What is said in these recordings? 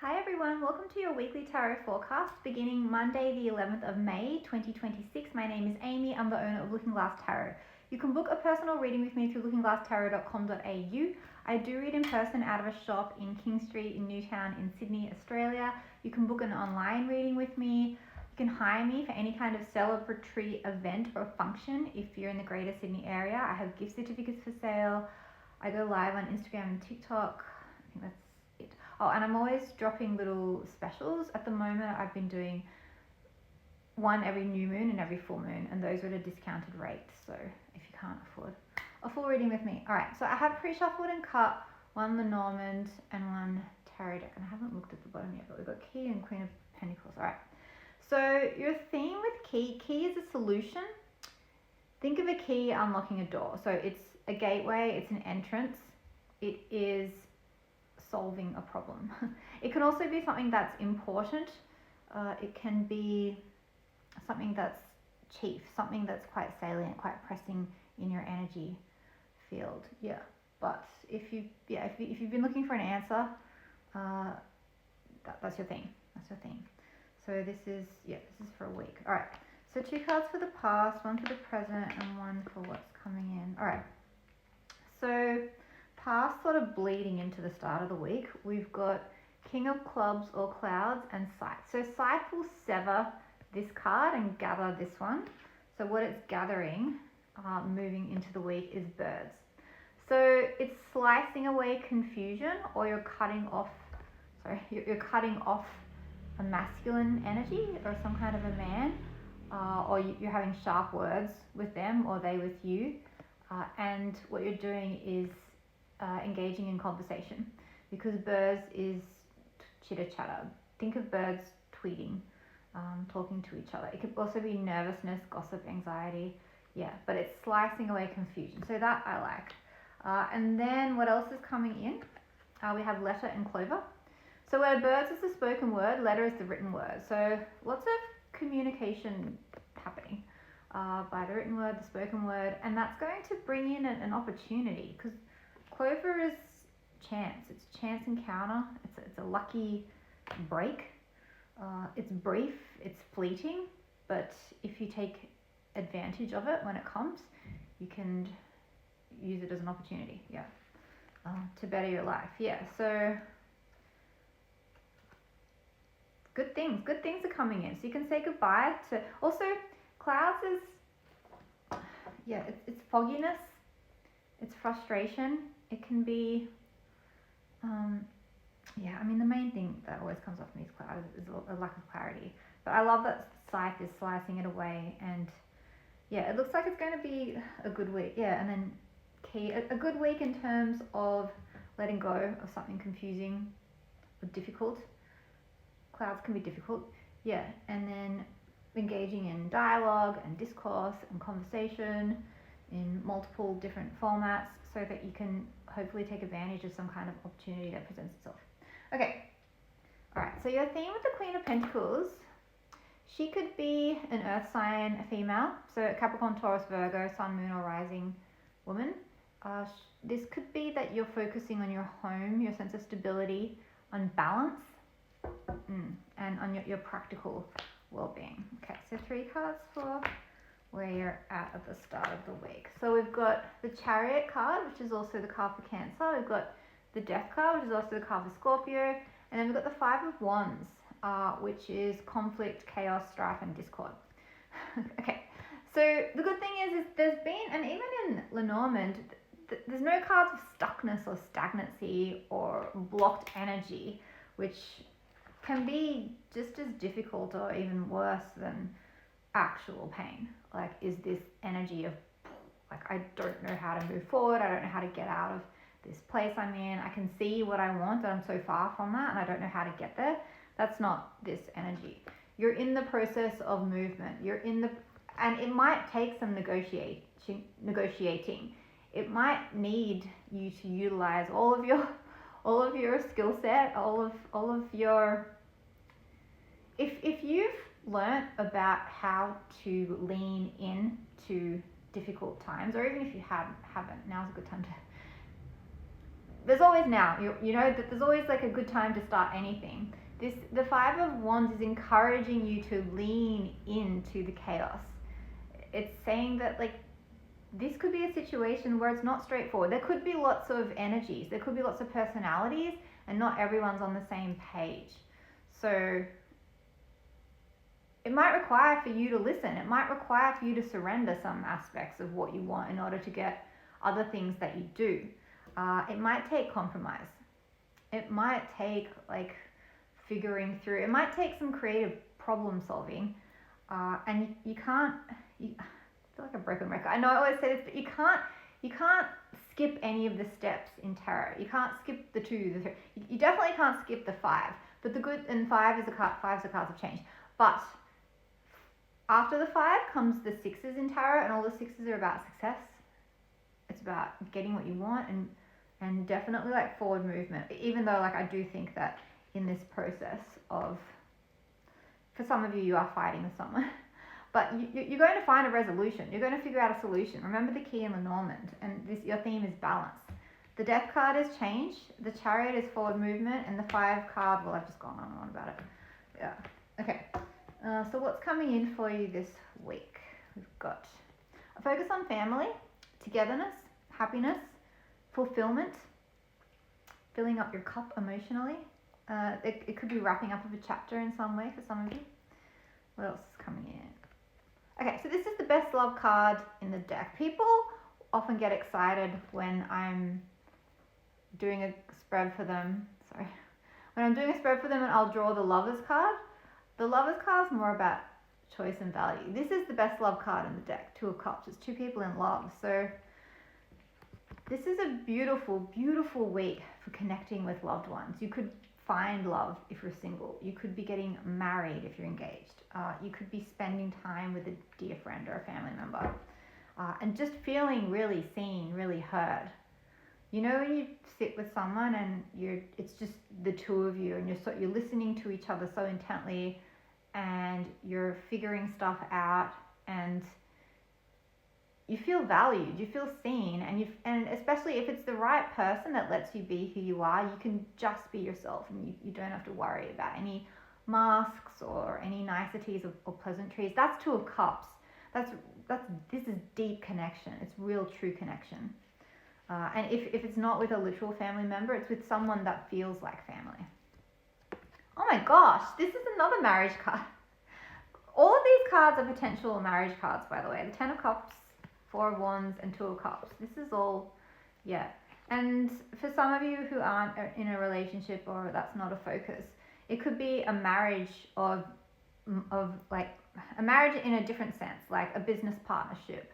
Hi everyone, welcome to your weekly tarot forecast beginning Monday the 11th of May 2026. My name is Amy, I'm the owner of Looking Glass Tarot. You can book a personal reading with me through lookingglasstarot.com.au. I do read in person out of a shop in King Street in Newtown in Sydney, Australia. You can book an online reading with me. You can hire me for any kind of celebratory event or function if you're in the Greater Sydney area. I have gift certificates for sale. I go live on Instagram and TikTok. I think that's it. Oh, and I'm always dropping little specials. At the moment, I've been doing one every new moon and every full moon, and those are at a discounted rate. So if you can't afford a full reading with me. All right, so I have pre-shuffled and cut one Lenormand and one tarot deck, and I haven't looked at the bottom yet, but we've got Key and Queen of Pentacles. All right, so your theme with key is a solution. Think of a key unlocking a door. So it's a gateway, it's an entrance, it is solving a problem. It can also be something that's important. It can be something that's chief, something that's quite salient, quite pressing in your energy field. Yeah, but if you've been looking for an answer, that's your thing. That's your thing. So this is for a week. All right. So 2 cards for the past, 1 for the present, and 1 for what's coming in. All right. So past sort of bleeding into the start of the week, we've got King of Clubs or Clouds and Scythe. So Scythe will sever this card and gather this one. So what it's gathering, moving into the week, is birds. So it's slicing away confusion, or you're cutting off a masculine energy or some kind of a man, or you're having sharp words with them or they with you. And what you're doing is engaging in conversation, because birds is chitter chatter. Think of birds tweeting, talking to each other. It could also be nervousness, gossip, anxiety. Yeah, but it's slicing away confusion. So that I like. And then what else is coming in? We have letter and clover. So where birds is the spoken word, letter is the written word. So lots of communication happening by the written word, the spoken word, and that's going to bring in an opportunity, because clover is chance. It's chance encounter. It's a lucky break. It's brief. It's fleeting. But if you take advantage of it when it comes, you can use it as an opportunity. Yeah. To better your life. Yeah. So good things are coming in. So you can say goodbye to. Also, clouds is. Yeah. It's fogginess. It's frustration. It can be, I mean, the main thing that always comes off me is cloud is a lack of clarity. But I love that Scythe is slicing it away, and yeah, it looks like it's going to be a good week. Yeah, and then Key, a good week in terms of letting go of something confusing or difficult. Clouds can be difficult. Yeah, and then engaging in dialogue and discourse and conversation in multiple different formats, so that you can hopefully take advantage of some kind of opportunity that presents itself. Okay, all right, so your theme with the Queen of Pentacles, she could be an earth sign, a female, so Capricorn, Taurus, Virgo, sun, moon, or rising woman. This could be that you're focusing on your home, your sense of stability, on balance, and on your practical well-being. Okay, so 3 cards for where you're at the start of the week. So we've got the Chariot card, which is also the card for Cancer. We've got the Death card, which is also the card for Scorpio. And then we've got the 5 of Wands, which is conflict, chaos, strife, and discord. Okay, so the good thing is there's been, and even in Lenormand, there's no cards of stuckness or stagnancy or blocked energy, which can be just as difficult or even worse than actual pain. Like, is this energy of, like, I don't know how to move forward, I don't know how to get out of this place I'm in, I can see what I want, but I'm so far from that and I don't know how to get there. That's not this energy. You're in the process of movement. And it might take some negotiating. It might need you to utilize all of your skill set, all of your, if you've learnt about how to lean into difficult times, or even if you haven't, now's a good time to there's always now. You know that there's always like a good time to start anything. The Five of Wands is encouraging you to lean into the chaos. It's saying that like this could be a situation where it's not straightforward. There could be lots of energies. There could be lots of personalities, and not everyone's on the same page. So it might require for you to listen. It might require for you to surrender some aspects of what you want in order to get other things that you do. It might take compromise. It might take like figuring through. It might take some creative problem solving. And you can't. I feel like a broken record. I know I always say this, but you can't skip any of the steps in tarot. You can't skip the 2, the 3. You definitely can't skip the 5. But the good, and 5 is a card. 5's a card of change. But after the 5 comes the 6s in tarot, and all the 6s are about success. It's about getting what you want, and definitely like forward movement. Even though like I do think that in this process of, for some of you, you are fighting with someone, but you're going to find a resolution. You're going to figure out a solution. Remember the key in Lenormand, and your theme is balance. The Death card is change, the Chariot is forward movement, and the 5 card, well, I've just gone on and on about it. Yeah. Okay. So what's coming in for you this week? We've got a focus on family, togetherness, happiness, fulfillment, filling up your cup emotionally. It could be wrapping up of a chapter in some way for some of you. What else is coming in? Okay, so this is the best love card in the deck. People often get excited when I'm doing a spread for them. Sorry. When I'm doing a spread for them and I'll draw the Lovers card. The Lovers card is more about choice and value. This is the best love card in the deck, 2 of Cups. It's 2 people in love. So this is a beautiful, beautiful week for connecting with loved ones. You could find love if you're single. You could be getting married if you're engaged. You could be spending time with a dear friend or a family member. And just feeling really seen, really heard. You know when you sit with someone and it's just the 2 of you, and you're listening to each other so intently, and you're figuring stuff out, and you feel valued, you feel seen, and especially if it's the right person that lets you be who you are, you can just be yourself, and you don't have to worry about any masks or any niceties or pleasantries. That's 2 of Cups. This is deep connection. It's real, true connection. And if it's not with a literal family member, it's with someone that feels like family. Oh my gosh, this is another marriage card. All of these cards are potential marriage cards, by the way. The 10 of Cups, 4 of Wands, and 2 of Cups. This is all, yeah. And for some of you who aren't in a relationship, or that's not a focus, it could be a marriage of like a marriage in a different sense, like a business partnership,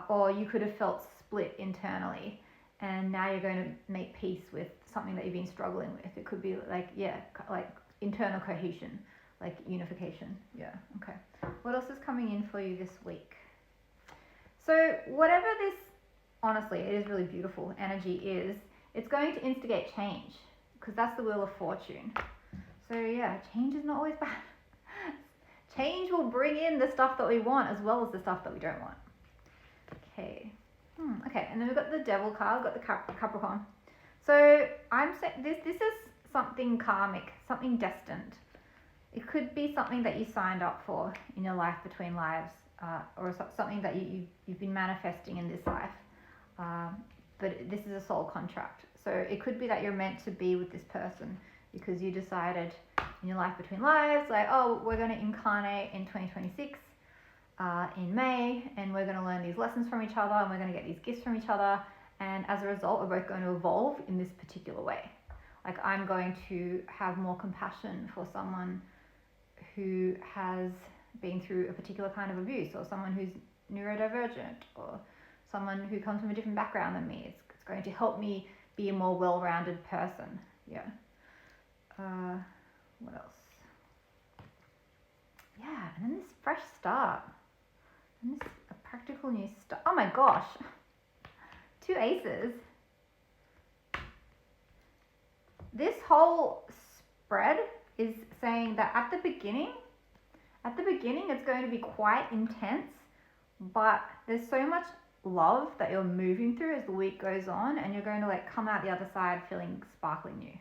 or you could have felt split internally, and now you're going to make peace with something that you've been struggling with. It could be like, yeah, like internal cohesion, like unification. Yeah, okay. What else is coming in for you this week? So whatever this, honestly, it is really beautiful energy is, it's going to instigate change, because that's the Wheel of Fortune. So yeah, change is not always bad. Change will bring in the stuff that we want as well as the stuff that we don't want. Okay. Okay, and then we've got the Devil card, we've got the Capricorn. So I'm saying this is something karmic, something destined. It could be something that you signed up for in your life between lives, or something that you've been manifesting in this life. But this is a soul contract. So it could be that you're meant to be with this person because you decided in your life between lives, like, oh, we're going to incarnate in 2026 in May, and we're going to learn these lessons from each other, and we're going to get these gifts from each other, and as a result, we're both going to evolve in this particular way. Like, I'm going to have more compassion for someone who has been through a particular kind of abuse, or someone who's neurodivergent, or someone who comes from a different background than me. It's going to help me be a more well-rounded person. Yeah. What else? Yeah, and then this fresh start. And this a practical new start. Oh my gosh. 2 aces. This whole spread is saying that at the beginning it's going to be quite intense, but there's so much love that you're moving through as the week goes on, and you're going to like come out the other side feeling sparkling new.